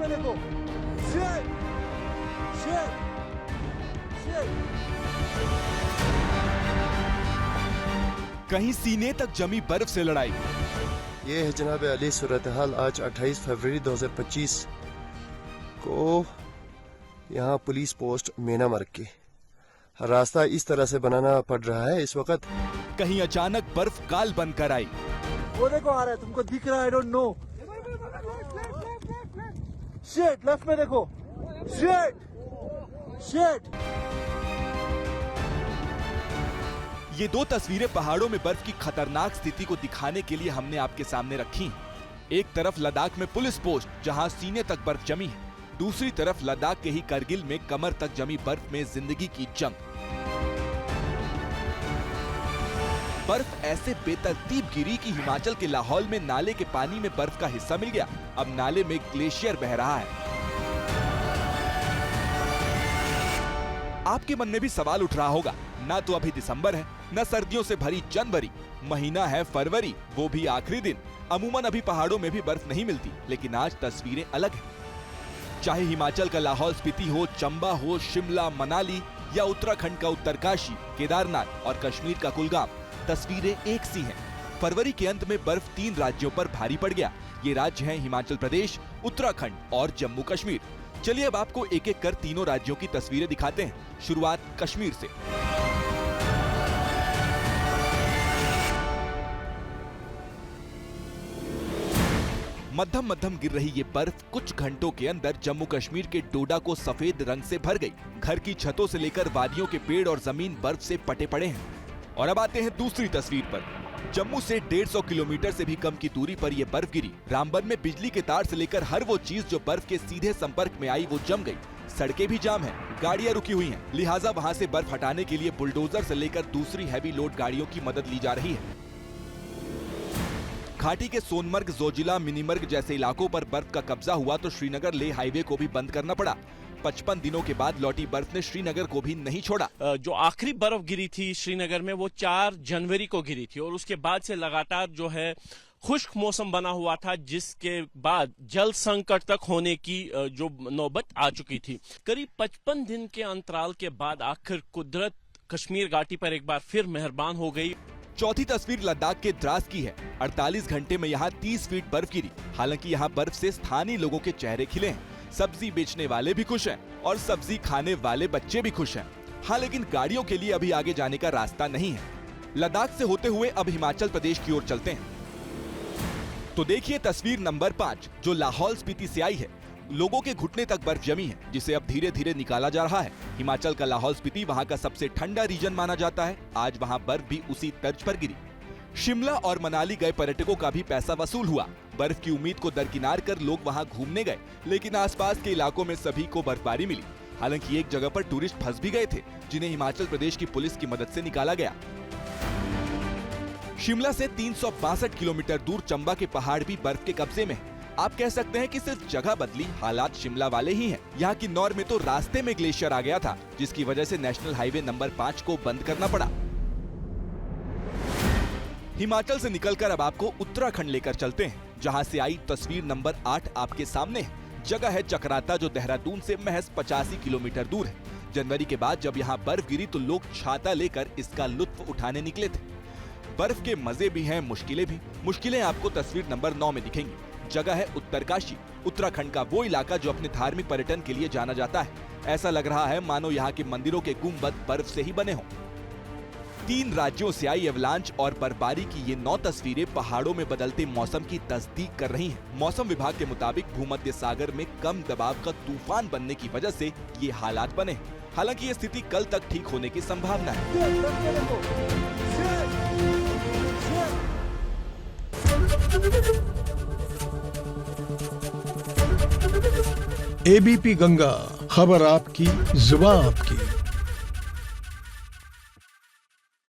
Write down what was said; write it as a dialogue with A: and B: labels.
A: में देखो। Shit! Shit! Shit!
B: कहीं सीने तक जमी बर्फ से लड़ाई।
C: ये है जनाब अली सूरत हाल आज 28 फरवरी 2025 को यहाँ पुलिस पोस्ट मेना मार्ग की। रास्ता इस तरह से बनाना पड़ रहा है इस वक्त।
B: कहीं अचानक बर्फ काल बनकर आई।
A: वो देखो आ रहा है, तुमको दिख रहा है? I don't know. Shit! Left में देखो। Shit! Shit!
B: ये दो तस्वीरें पहाड़ों में बर्फ की खतरनाक स्थिति को दिखाने के लिए हमने आपके सामने रखी। एक तरफ लद्दाख में पुलिस पोस्ट जहां सीने तक बर्फ जमी है, दूसरी तरफ लद्दाख के ही करगिल में कमर तक जमी बर्फ में जिंदगी की जंग। बर्फ ऐसे बेतरतीब गिरी कि हिमाचल के लाहौल में नाले के पानी में बर्फ का हिस्सा मिल गया। अब नाले में ग्लेशियर बह रहा है। आपके मन में भी सवाल उठ रहा होगा, ना तो अभी दिसंबर है, न सर्दियों से भरी जनवरी, महीना है फरवरी, वो भी आखिरी दिन। अमूमन अभी पहाड़ों में भी बर्फ नहीं मिलती, लेकिन आज तस्वीरें अलग हैं। चाहे हिमाचल का लाहौल स्पीति हो, चंबा हो, शिमला, मनाली या उत्तराखंड का उत्तरकाशी, केदारनाथ और कश्मीर का कुलगाम, तस्वीरें एक सी हैं। फरवरी के अंत में बर्फ 3 राज्यों पर भारी पड़ गया। ये राज्य हैं हिमाचल प्रदेश, उत्तराखंड और जम्मू कश्मीर। चलिए अब आपको एक एक कर तीनों राज्यों की तस्वीरें दिखाते हैं। शुरुआत कश्मीर से। मध्यम मध्यम गिर रही ये बर्फ कुछ घंटों के अंदर जम्मू कश्मीर के डोडा को सफेद रंग से भर गई। घर की छतों से लेकर वादियों के पेड़ और जमीन बर्फ से पटे पड़े हैं। और अब आते हैं दूसरी तस्वीर पर। जम्मू से 150 किलोमीटर से भी कम की दूरी पर यह बर्फ गिरी। रामबन में बिजली के तार से लेकर हर वो चीज जो बर्फ के सीधे संपर्क में आई वो जम गई। सड़कें भी जाम हैं, गाड़ियां रुकी हुई हैं, लिहाजा वहां से बर्फ हटाने के लिए बुलडोजर से लेकर दूसरी हैवी लोड गाड़ियों की मदद ली जा रही है। घाटी के सोनमर्ग, जोजिला, मिनीमर्ग जैसे इलाकों पर बर्फ का कब्जा हुआ तो श्रीनगर लेह हाईवे को भी बंद करना पड़ा। 55 दिनों के बाद लौटी बर्फ ने श्रीनगर को भी नहीं छोड़ा।
D: जो आखिरी बर्फ गिरी थी श्रीनगर में वो 4 जनवरी को गिरी थी और उसके बाद से लगातार जो है खुश्क मौसम बना हुआ था, जिसके बाद जल संकट तक होने की जो नौबत आ चुकी थी। करीब 55 दिन के अंतराल के बाद आखिर कुदरत कश्मीर घाटी पर एक बार फिर मेहरबान हो गई।
B: चौथी तस्वीर लद्दाख के द्रास की है। 48 घंटे में यहाँ 30 फीट बर्फ गिरी। हालांकि यहाँ बर्फ से स्थानीय लोगों के चेहरे खिले हैं। सब्जी बेचने वाले भी खुश हैं और सब्जी खाने वाले बच्चे भी खुश हैं। हाँ, लेकिन गाड़ियों के लिए अभी आगे जाने का रास्ता नहीं है। लद्दाख से होते हुए अब हिमाचल प्रदेश की ओर चलते हैं। तो देखिए तस्वीर नंबर 5 जो लाहौल स्पीति से आई है। लोगों के घुटने तक बर्फ जमी है, जिसे अब धीरे धीरे निकाला जा रहा है। हिमाचल का लाहौल स्पीति वहाँ का सबसे ठंडा रीजन माना जाता है। आज वहाँ बर्फ भी उसी तर्ज पर गिरी। शिमला और मनाली गए पर्यटकों का भी पैसा वसूल हुआ। बर्फ की उम्मीद को दरकिनार कर लोग वहां घूमने गए, लेकिन आसपास के इलाकों में सभी को बर्फबारी मिली। हालांकि एक जगह पर टूरिस्ट फंस भी गए थे, जिन्हें हिमाचल प्रदेश की पुलिस की मदद से निकाला गया। शिमला से 362 किलोमीटर दूर चंबा के पहाड़ भी बर्फ के कब्जे में है। आप कह सकते हैं कि सिर्फ जगह बदली, हालात शिमला वाले ही हैं। यहाँ किन्नौर में तो रास्ते में ग्लेशियर आ गया था, जिसकी वजह से नेशनल हाईवे नंबर 5 को बंद करना पड़ा। हिमाचल से निकलकर अब आपको उत्तराखंड लेकर चलते हैं, जहां से आई तस्वीर नंबर 8 आपके सामने है। जगह है चक्राता, जो देहरादून से महज 85 किलोमीटर दूर है। जनवरी के बाद जब यहाँ बर्फ गिरी तो लोग छाता लेकर इसका लुत्फ उठाने निकले थे। बर्फ के मजे भी हैं, मुश्किलें भी। मुश्किलें आपको तस्वीर नंबर 9 में दिखेंगी। जगह है उत्तरकाशी, उत्तराखंड का वो इलाका जो अपने धार्मिक पर्यटन के लिए जाना जाता है। ऐसा लग रहा है मानो यहाँ के मंदिरों के गुंबद बर्फ से ही बने हों। 3 राज्यों से आई एवलांच और बर्फबारी की ये 9 तस्वीरें पहाड़ों में बदलते मौसम की तस्दीक कर रही हैं। मौसम विभाग के मुताबिक भूमध्य सागर में कम दबाव का तूफान बनने की वजह से ये हालात बने हैं। हालांकि ये स्थिति कल तक ठीक होने की संभावना है।
E: एबीपी गंगा, खबर आपकी, जुबान आपकी।